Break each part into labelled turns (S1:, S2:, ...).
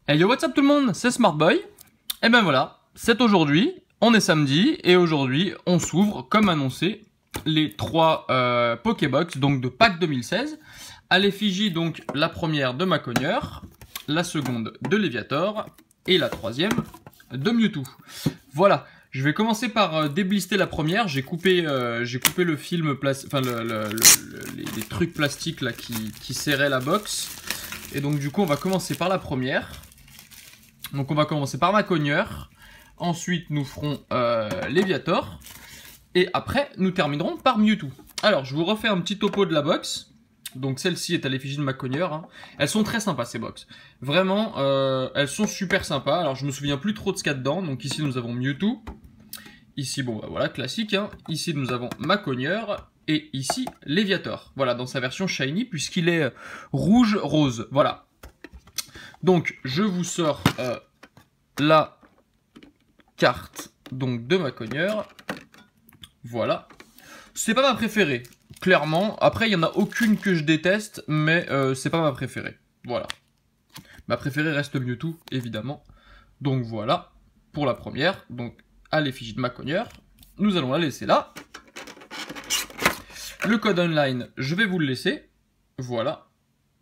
S1: Hey yo, what's up tout le monde, c'est Smartboy. Et ben voilà, c'est aujourd'hui, on est samedi, et aujourd'hui on s'ouvre, comme annoncé, les 3 Pokébox, donc de pack 2016, à l'effigie donc la première de Macogneur, la seconde de Léviator, et la troisième de Mewtwo. Voilà, je vais commencer par déblister la première, j'ai coupé le film, enfin les trucs plastiques là qui serraient la box, et donc du coup on va commencer par la première. Donc on va commencer par Macogneur, ensuite nous ferons Léviator, et après nous terminerons par Mewtwo. Alors je vous refais un petit topo de la box. Donc celle-ci est à l'effigie de Macogneur, hein. Elles sont très sympas ces box. Vraiment, elles sont super sympas. Alors je me souviens plus trop de ce qu'il y a dedans. Donc ici nous avons Mewtwo. Ici, bon bah, voilà, classique, hein. Ici nous avons Macogneur. Et ici Léviator. Voilà, dans sa version shiny, puisqu'il est rouge-rose. Voilà. Donc, je vous sors la carte donc, de Macogneur. Voilà. C'est pas ma préférée, clairement. Après, il n'y en a aucune que je déteste, mais c'est pas ma préférée. Voilà. Ma préférée reste Mewtwo, évidemment. Donc voilà, pour la première. Donc, à l'effigie de Macogneur. Nous allons la laisser là. Le code online, je vais vous le laisser. Voilà.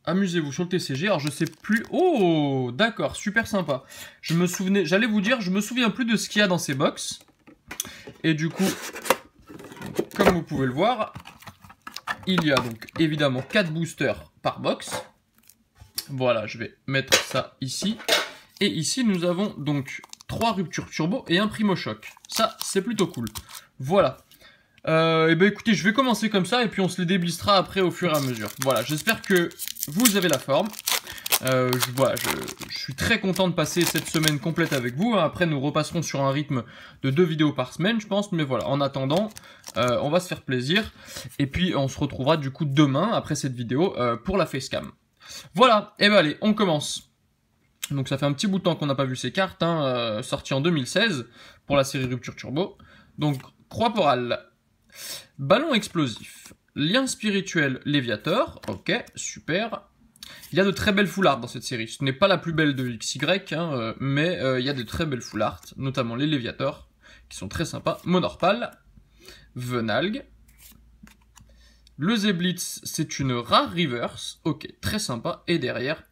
S1: Amusez-vous sur le TCG, alors je sais plus... Oh, d'accord, super sympa. J'allais vous dire, je me souviens plus de ce qu'il y a dans ces box. Et du coup, comme vous pouvez le voir, il y a donc évidemment 4 boosters par box. Voilà, je vais mettre ça ici. Et ici, nous avons donc 3 ruptures turbo et un primo choc. Ça, c'est plutôt cool. Voilà. Et ben écoutez, je vais commencer comme ça et puis on se les déblistera après au fur et à mesure. Voilà, j'espère que vous avez la forme. Voilà, je suis très content de passer cette semaine complète avec vous. Après, nous repasserons sur un rythme de 2 vidéos par semaine, je pense. Mais voilà, en attendant, on va se faire plaisir. Et puis, on se retrouvera du coup demain, après cette vidéo, pour la facecam. Voilà, et ben allez, on commence. Donc ça fait un petit bout de temps qu'on n'a pas vu ces cartes, hein, sorties en 2016 pour la série Rupture Turbo. Donc, Croix-Porale. Ballon explosif, lien spirituel Léviator, ok, super. Il y a de très belles full art dans cette série. Ce n'est pas la plus belle de XY, hein, mais il y a de très belles full art, notamment les Léviators, qui sont très sympas. Monorpal, Venalg. Le Zeblitz, c'est une rare reverse, ok, très sympa. Et derrière,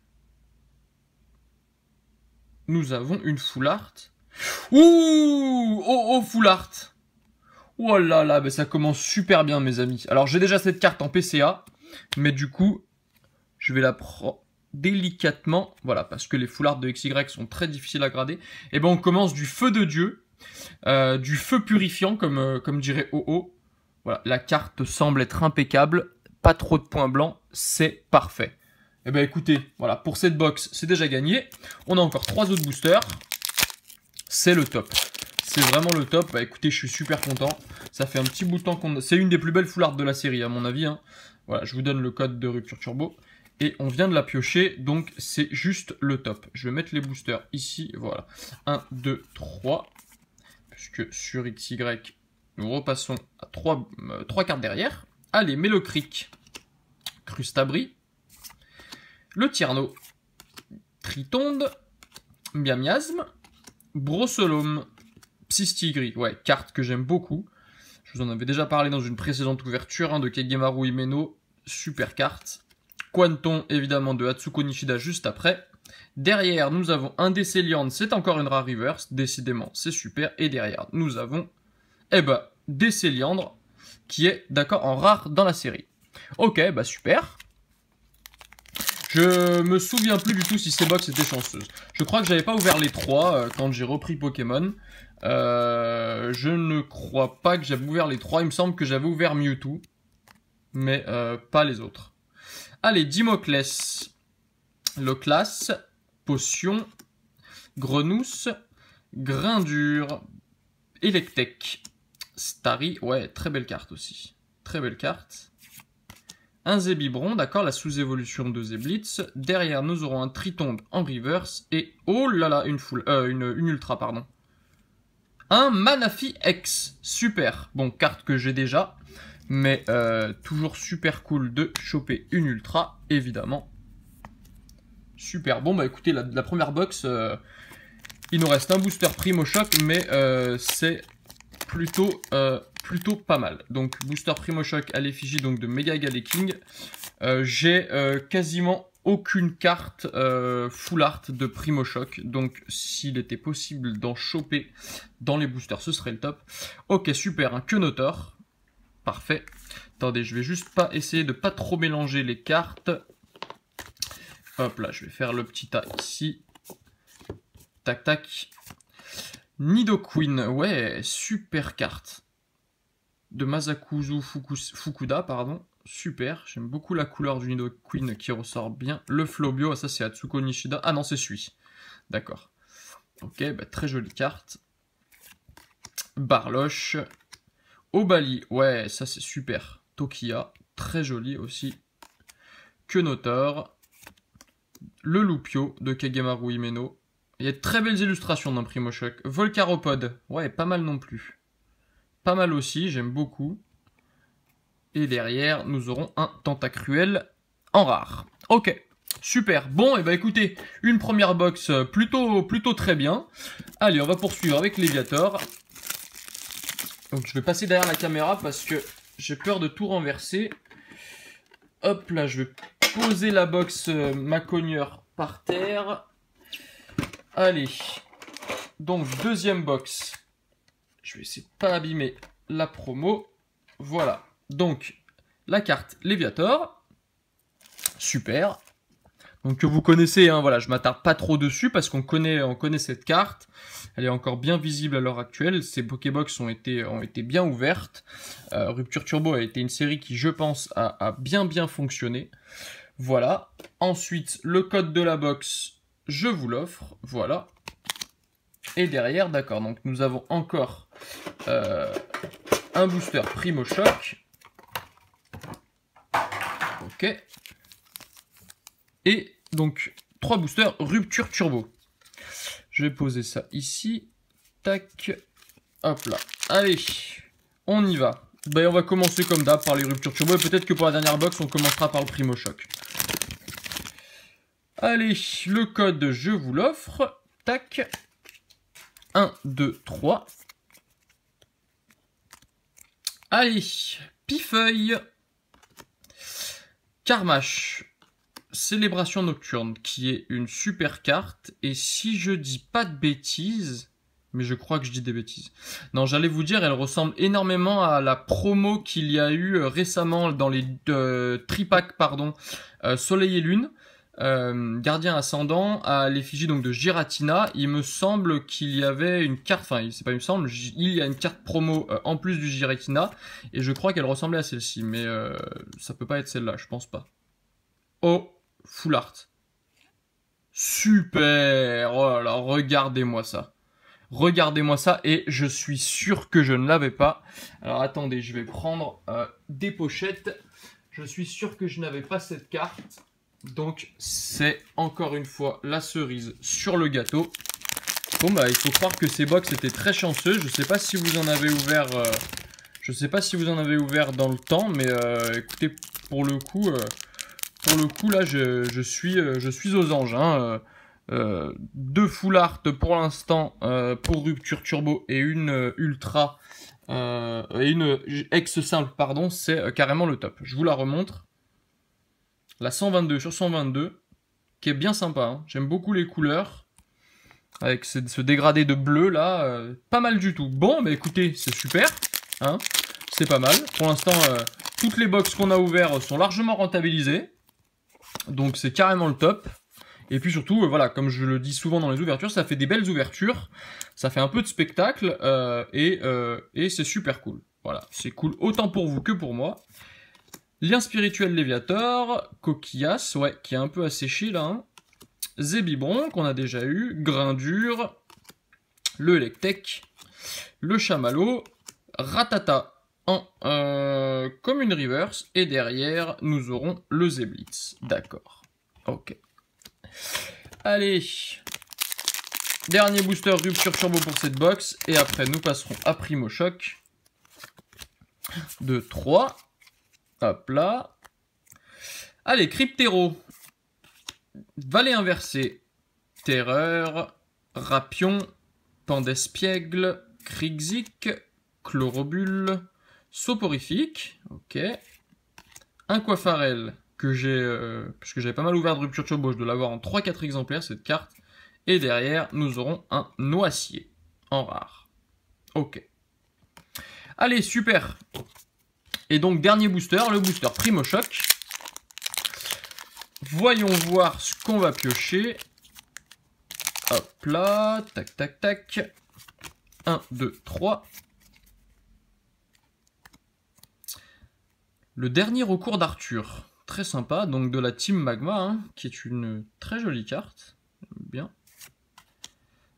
S1: nous avons une full art. Ouh, oh, full art. Oh là là, ben ça commence super bien mes amis. Alors j'ai déjà cette carte en PCA, mais du coup, je vais la prendre délicatement. Voilà, parce que les full art de XY sont très difficiles à grader. Et ben on commence du feu de Dieu, du feu purifiant comme dirait OO. Voilà, la carte semble être impeccable, pas trop de points blancs, c'est parfait. Et ben écoutez, voilà, pour cette box, c'est déjà gagné. On a encore 3 autres boosters. C'est le top. C'est vraiment le top. Bah écoutez, je suis super content. Ça fait un petit bout de temps qu'on... C'est une des plus belles full art de la série, à mon avis, hein. Voilà, je vous donne le code de Rupture Turbo. Et on vient de la piocher, donc c'est juste le top. Je vais mettre les boosters ici, voilà. 1, 2, 3. Puisque sur XY, nous repassons à 3 cartes derrière. Allez, Mélocric, Crustabri. Le Tierno, Tritonde, Miamiasme, Brossolome, Psystigri, ouais, carte que j'aime beaucoup. Je vous en avais déjà parlé dans une précédente ouverture, hein, de Kegemaru Himeno, super carte. Quanton, évidemment, de Atsuko Nishida juste après. Derrière, nous avons un Décéliande, c'est encore une rare reverse, décidément, c'est super. Et derrière, nous avons, Décéliandre, qui est, d'accord, en rare dans la série. Ok, bah super. Je me souviens plus du tout si ces box étaient chanceuses. Je crois que j'avais pas ouvert les 3 quand j'ai repris Pokémon. Je ne crois pas que j'avais ouvert les 3. Il me semble que j'avais ouvert Mewtwo. Mais pas les autres. Allez, Dimoclès. Loclas. Potion. Grenousse. Grindure. Electek. Starry. Ouais, très belle carte aussi. Très belle carte. Un Zébibron, d'accord, la sous-évolution de Zeblitz. Derrière, nous aurons un Tritonde en reverse. Et, oh là là, une ultra, pardon. Un Manafi X. Super. Bon, carte que j'ai déjà. Mais toujours super cool de choper une ultra, évidemment. super. Bon, bah écoutez, la première box, il nous reste un booster Primo Choc, mais c'est plutôt pas mal. Donc, booster Primo Choc à l'effigie donc de Mega Galaking. J'ai quasiment aucune carte full art de Primo Choc. Donc, s'il était possible d'en choper dans les boosters, ce serait le top. Ok, super, un Quenotor. Parfait. Attendez, je vais juste pas essayer de pas trop mélanger les cartes. Hop là, je vais faire le petit tas ici. Tac, tac. Nidoqueen, ouais, super carte. De Masakuzu Fukuda, pardon. Super, j'aime beaucoup la couleur du Nidoqueen qui ressort bien. Le Flobio, ça c'est Atsuko Nishida. Ah non, c'est celui. D'accord. Ok, bah, très jolie carte. Barloche. Obali, ouais, ça c'est super. Tokia, très joli aussi. Quenotor. Le Lupio de Kagemaru Himeno. Il y a de très belles illustrations dans Primo Choc. Volcaropod, ouais, pas mal non plus. Pas mal aussi, j'aime beaucoup. Et derrière, nous aurons un Tentacruel en rare. Ok, super. Bon, et bah écoutez, une première box plutôt très bien. Allez, on va poursuivre avec Léviator. Donc je vais passer derrière la caméra parce que j'ai peur de tout renverser. Hop là, je vais poser la box Macogneur par terre. Allez, donc deuxième box. Je vais essayer de pas abîmer la promo. Voilà, donc la carte Léviator. Super. Donc que vous connaissez, hein, voilà, je m'attarde pas trop dessus parce qu'on connaît cette carte. Elle est encore bien visible à l'heure actuelle. Ces Pokébox ont été bien ouvertes. Rupture Turbo a été une série qui, je pense, a bien fonctionné. Voilà. Ensuite, le code de la box, je vous l'offre. Voilà. Et derrière, d'accord, donc nous avons encore un booster Primo Choc. Ok. Et donc, 3 boosters Rupture Turbo. Je vais poser ça ici. Tac. Hop là. Allez, on y va. Ben, on va commencer comme d'hab par les Rupture Turbo. Et peut-être que pour la dernière box, on commencera par le Primo Choc. Allez, le code, je vous l'offre. Tac. 1, 2, 3. Allez, Pifeuille. Carmache. Célébration Nocturne, qui est une super carte. Et si je dis pas de bêtises... Mais je crois que je dis des bêtises. Non, j'allais vous dire, elle ressemble énormément à la promo qu'il y a eu récemment dans les tripacks, pardon, Soleil et Lune. Gardien Ascendant, à l'effigie donc de Giratina. Il me semble qu'il y avait une carte, enfin c'est pas il me semble, il y a une carte promo en plus du Giratina. Et je crois qu'elle ressemblait à celle-ci, mais ça peut pas être celle-là, je pense pas. Oh, full art. Super. Oh là là, regardez-moi ça. Regardez-moi ça et je suis sûr que je ne l'avais pas. Alors attendez, je vais prendre des pochettes. Je suis sûr que je n'avais pas cette carte. Donc c'est encore une fois la cerise sur le gâteau. Bon bah il faut croire que ces box étaient très chanceux. Je sais pas si vous en avez ouvert. Je sais pas si vous en avez ouvert dans le temps, mais écoutez, pour le coup là je suis aux anges. Hein. 2 full art pour l'instant pour Rupture Turbo et une ultra et une ex simple pardon, c'est carrément le top. Je vous la remontre. La 122 sur 122 qui est bien sympa, hein. J'aime beaucoup les couleurs avec ce dégradé de bleu là, pas mal du tout. Bon bah écoutez, c'est super, hein. C'est pas mal. Pour l'instant toutes les box qu'on a ouvertes sont largement rentabilisées. Donc c'est carrément le top. Et puis surtout, voilà, comme je le dis souvent dans les ouvertures, ça fait des belles ouvertures, ça fait un peu de spectacle, et c'est super cool. Voilà, c'est cool autant pour vous que pour moi. Lien spirituel Léviator, Coquillas, ouais, qui est un peu asséché là. Hein. Zébibron, qu'on a déjà eu, Grindure, le Electek, le Chamallow, Ratata en Commune Reverse, et derrière, nous aurons le Zeblitz. D'accord, ok. Allez, dernier booster Rupture Turbo pour cette box. Et après, nous passerons à Primo Choc. 2, 3. Hop là. Allez, Cryptero. Valet inversé, Terreur, Rapion, Pan d'Espiègle, Krixik, Chlorobule, Soporifique, ok. Un Coiffarel que j'ai, parce que j'avais pas mal ouvert de Rupture Turbo, je dois l'avoir en 3-4 exemplaires cette carte. Et derrière, nous aurons un Noacier en rare. Ok. Allez, super. Et donc, dernier booster, le booster Primo Choc. Voyons voir ce qu'on va piocher. Hop là, tac, tac, tac. 1, 2, 3. Le dernier recours d'Arthur. Très sympa, donc de la Team Magma, hein, qui est une très jolie carte. Bien.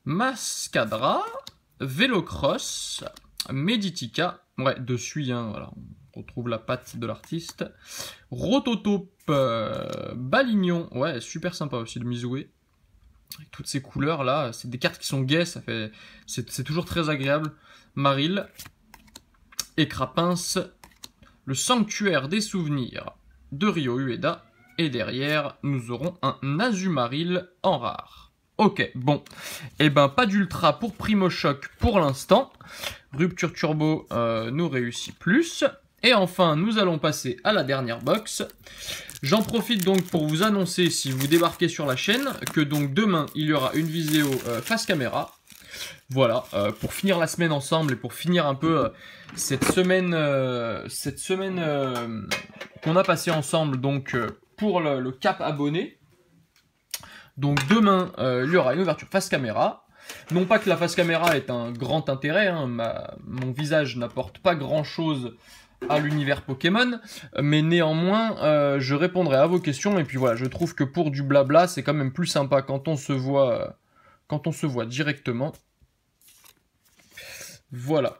S1: Mascadra, Vélocross, Meditica, ouais, dessus, hein, voilà, on retrouve la patte de l'artiste. Rototope, Balignon, ouais, super sympa aussi de Mizoué. Avec toutes ces couleurs là, c'est des cartes qui sont gaies, ça fait, c'est toujours très agréable. Maril, Écrapince, le Sanctuaire des Souvenirs de Ryo Ueda, et derrière, nous aurons un Azumaril en rare. Ok, bon, et ben pas d'ultra pour Primo Choc pour l'instant. Rupture Turbo nous réussit plus. Et enfin, nous allons passer à la dernière box. J'en profite donc pour vous annoncer, si vous débarquez sur la chaîne, que donc demain, il y aura une vidéo face caméra. Voilà, pour finir la semaine ensemble et pour finir un peu cette semaine qu'on a passée ensemble donc pour le cap abonné. Donc demain, il y aura une ouverture face caméra. Non pas que la face caméra ait un grand intérêt, hein, mon visage n'apporte pas grand chose à l'univers Pokémon, mais néanmoins, je répondrai à vos questions. Et puis voilà, je trouve que pour du blabla, c'est quand même plus sympa quand on se voit directement. Voilà.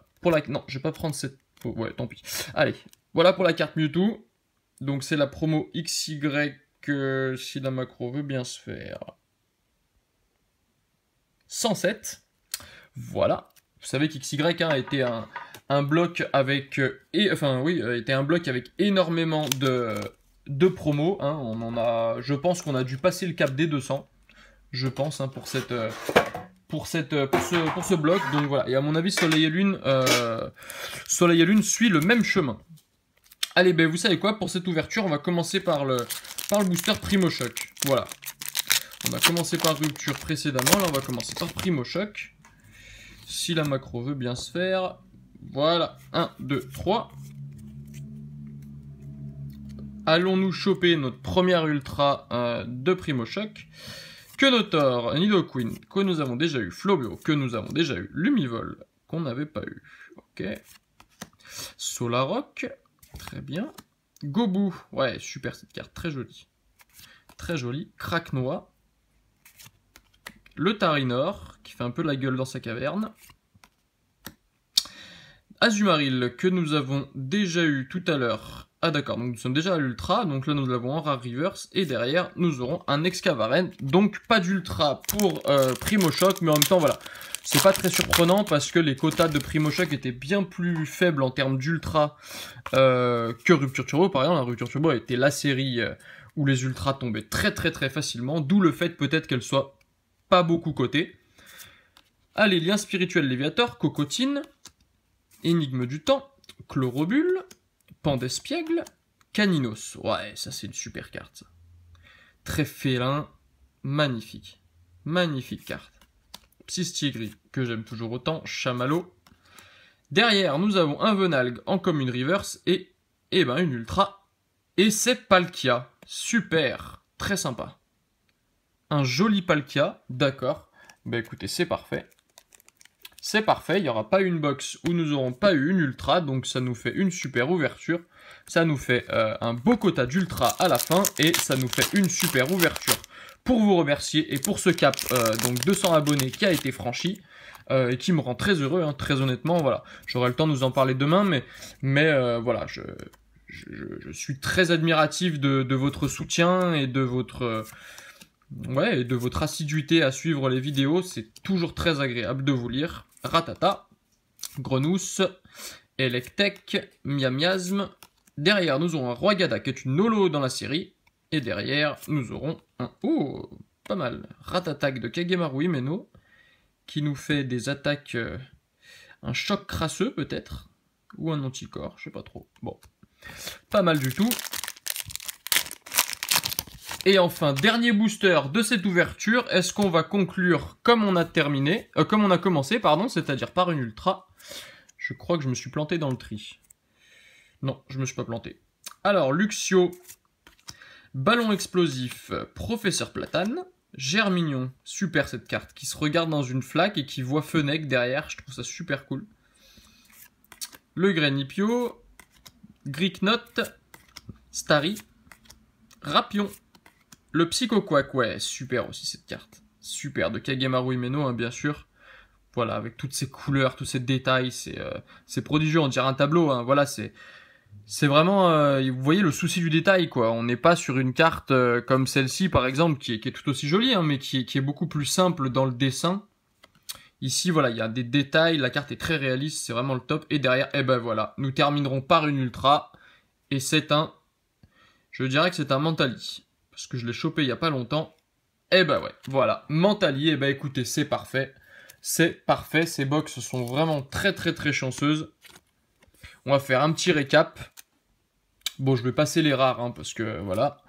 S1: Non, je vais pas prendre cette... Ouais, tant pis. Allez, voilà pour la carte Mewtwo. Donc c'est la promo XY, si la macro veut bien se faire. 107. Voilà. Vous savez qu'XY a été un bloc avec... était un bloc avec énormément de promos. Hein. On en a... Je pense qu'on a dû passer le cap des 200. Je pense, hein, pour ce bloc. Donc voilà. Et à mon avis, Soleil et Lune suit le même chemin. Allez, ben vous savez quoi, pour cette ouverture, on va commencer par le booster Primo Choc. Voilà. On a commencé par Rupture précédemment, là on va commencer par Primo Choc. Si la macro veut bien se faire. Voilà, 1, 2, 3. Allons-nous choper notre première ultra de Primo Choc. Quenotor, Nidoqueen, que nous avons déjà eu. Flobio, que nous avons déjà eu. Lumivol, qu'on n'avait pas eu. Ok. Solaroc. Très bien. Gobu. Ouais, super cette carte. Très jolie. Très jolie. Craquenois. Le Tarinor, qui fait un peu la gueule dans sa caverne. Azumaril, que nous avons déjà eu tout à l'heure. Ah d'accord, donc nous sommes déjà à l'ultra. Donc là, nous l'avons en rare reverse. Et derrière, nous aurons un Excavaren. Donc pas d'ultra pour Primo Choc. Mais en même temps, voilà. C'est pas très surprenant parce que les quotas de Primo Choc étaient bien plus faibles en termes d'ultra que Rupture Turbo. Par exemple, la Rupture Turbo a été la série où les ultras tombaient très facilement. D'où le fait peut-être qu'elle soit pas beaucoup cotée. Allez, Lien Spirituel Léviator, Cocotine, Énigme du Temps, Chlorobule, Pan d'Espiègle, Caninos. Ouais, ça c'est une super carte. Ça. Très félin, magnifique. Magnifique carte. Psystigris, que j'aime toujours autant, Chamallow. Derrière, nous avons un Venalg en commune reverse et ben une ultra. Et c'est Palkia. Super, très sympa. Un joli Palkia, d'accord. Bah écoutez, c'est parfait. C'est parfait, il n'y aura pas une box où nous n'aurons pas eu une ultra, donc ça nous fait une super ouverture. Ça nous fait un beau quota d'ultra à la fin et ça nous fait une super ouverture. Pour vous remercier et pour ce cap, donc 200 abonnés qui a été franchi et qui me rend très heureux, hein, très honnêtement, voilà. J'aurai le temps de nous en parler demain, mais voilà, je suis très admiratif de votre soutien et de votre assiduité à suivre les vidéos. C'est toujours très agréable de vous lire. Ratata, Grenousse, Electek, Miamiasme. Derrière, nous aurons un Roi Gada qui est une holo dans la série. Et derrière, nous aurons un... Oh, pas mal. Rat-attaque de Kagemaru Himeno, qui nous fait des attaques... un choc crasseux, peut-être. Ou un anticorps, je sais pas trop. Bon, pas mal du tout. Et enfin, dernier booster de cette ouverture. Est-ce qu'on va conclure comme on a terminé, comme on a commencé, pardon, c'est-à-dire par une ultra. Je crois que je me suis planté dans le tri. Non, je me suis pas planté. Alors, Luxio, Ballon explosif, Professeur Platane, Germignon, super cette carte, qui se regarde dans une flaque et qui voit Fennec derrière, je trouve ça super cool. Le Grenipio, Greeknot, Starry, Rapion, le Psychoquack, ouais, super aussi cette carte. Super, de Kagemaru Himeno, hein, bien sûr. Voilà, avec toutes ces couleurs, tous ces détails, c'est prodigieux, on dirait un tableau, hein, voilà, c'est vraiment, vous voyez le souci du détail, quoi. On n'est pas sur une carte comme celle-ci, par exemple, qui est tout aussi jolie, hein, mais qui est beaucoup plus simple dans le dessin. Ici, voilà, il y a des détails, la carte est très réaliste, c'est vraiment le top. Et derrière, eh ben voilà, nous terminerons par une ultra. Et c'est je dirais que c'est un Mentali, parce que je l'ai chopé il y a pas longtemps. Eh ben ouais, voilà, Mentali, eh ben écoutez, c'est parfait. C'est parfait, ces box sont vraiment très chanceuses. On va faire un petit récap. Bon, je vais passer les rares, hein, parce que voilà,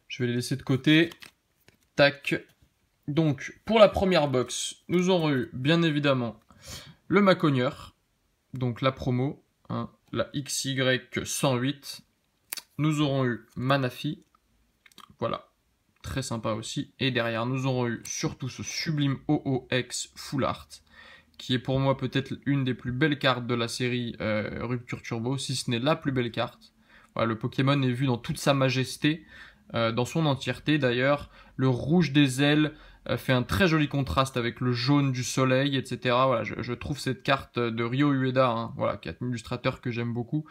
S1: je vais les laisser de côté. Tac. Donc, pour la première box, nous aurons eu, bien évidemment, le Macogneur, donc la promo, hein, la XY108. Nous aurons eu Manafi, voilà, très sympa aussi. Et derrière, nous aurons eu surtout ce sublime OOX Full Art, qui est pour moi peut-être une des plus belles cartes de la série Rupture Turbo, si ce n'est la plus belle carte. Voilà, le Pokémon est vu dans toute sa majesté, dans son entièreté d'ailleurs. Le rouge des ailes fait un très joli contraste avec le jaune du soleil, etc. Voilà, je trouve cette carte de Ryo Ueda, hein, voilà, qui est un illustrateur que j'aime beaucoup,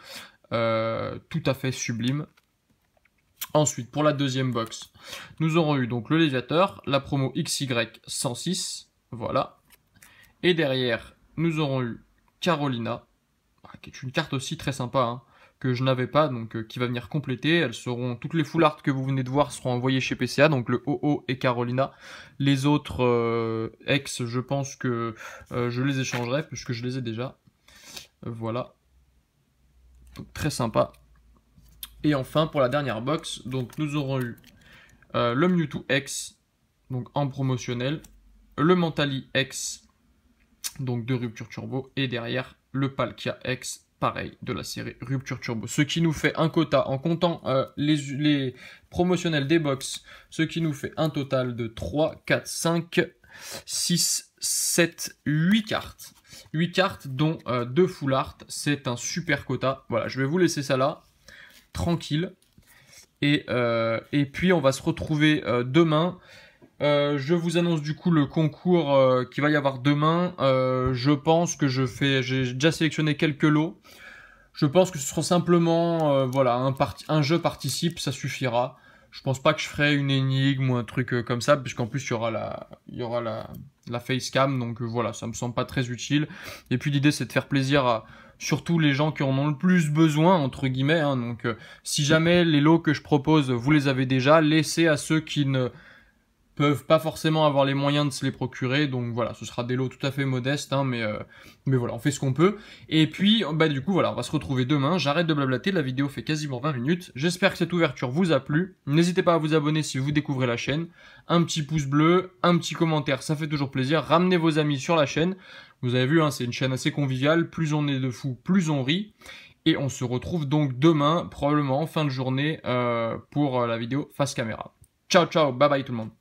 S1: tout à fait sublime. Ensuite, pour la deuxième box, nous aurons eu donc le Léviateur, la promo XY106, voilà. Et derrière, nous aurons eu Carolina, qui est une carte aussi très sympa, hein, que je n'avais pas, donc qui va venir compléter. Elles seront, toutes les full art que vous venez de voir seront envoyées chez PCA, donc le OO et Carolina. Les autres ex, je pense que je les échangerai, puisque je les ai déjà. Voilà. Donc, très sympa. Et enfin, pour la dernière box, donc nous aurons eu le Mewtwo X, donc en promotionnel, le Mentali X, donc de Rupture Turbo, et derrière le Palkia X, pareil, de la série Rupture Turbo. Ce qui nous fait un quota, en comptant les promotionnels des box, ce qui nous fait un total de 3, 4, 5, 6, 7, 8 cartes. 8 cartes, dont 2 full art, c'est un super quota. Voilà, je vais vous laisser ça là, tranquille. Et puis on va se retrouver demain. Je vous annonce du coup le concours qu'il va y avoir demain. Je pense que j'ai déjà sélectionné quelques lots. Je pense que ce sera simplement voilà, un jeu participe, ça suffira. Je pense pas que je ferai une énigme ou un truc comme ça, puisqu'en plus il y aura la facecam, donc voilà, ça me semble pas très utile. Et puis l'idée c'est de faire plaisir à surtout les gens qui en ont le plus besoin, entre guillemets, hein. Donc si jamais les lots que je propose, vous les avez déjà, laissez à ceux qui ne peuvent pas forcément avoir les moyens de se les procurer. Donc voilà, ce sera des lots tout à fait modestes, hein, mais voilà, on fait ce qu'on peut. Et puis, bah du coup, voilà, on va se retrouver demain. J'arrête de blablater, la vidéo fait quasiment 20 minutes. J'espère que cette ouverture vous a plu. N'hésitez pas à vous abonner si vous découvrez la chaîne. Un petit pouce bleu, un petit commentaire, ça fait toujours plaisir. Ramenez vos amis sur la chaîne. Vous avez vu, hein, c'est une chaîne assez conviviale. Plus on est de fous, plus on rit. Et on se retrouve donc demain, probablement en fin de journée, pour la vidéo face caméra. Ciao, ciao, bye bye tout le monde.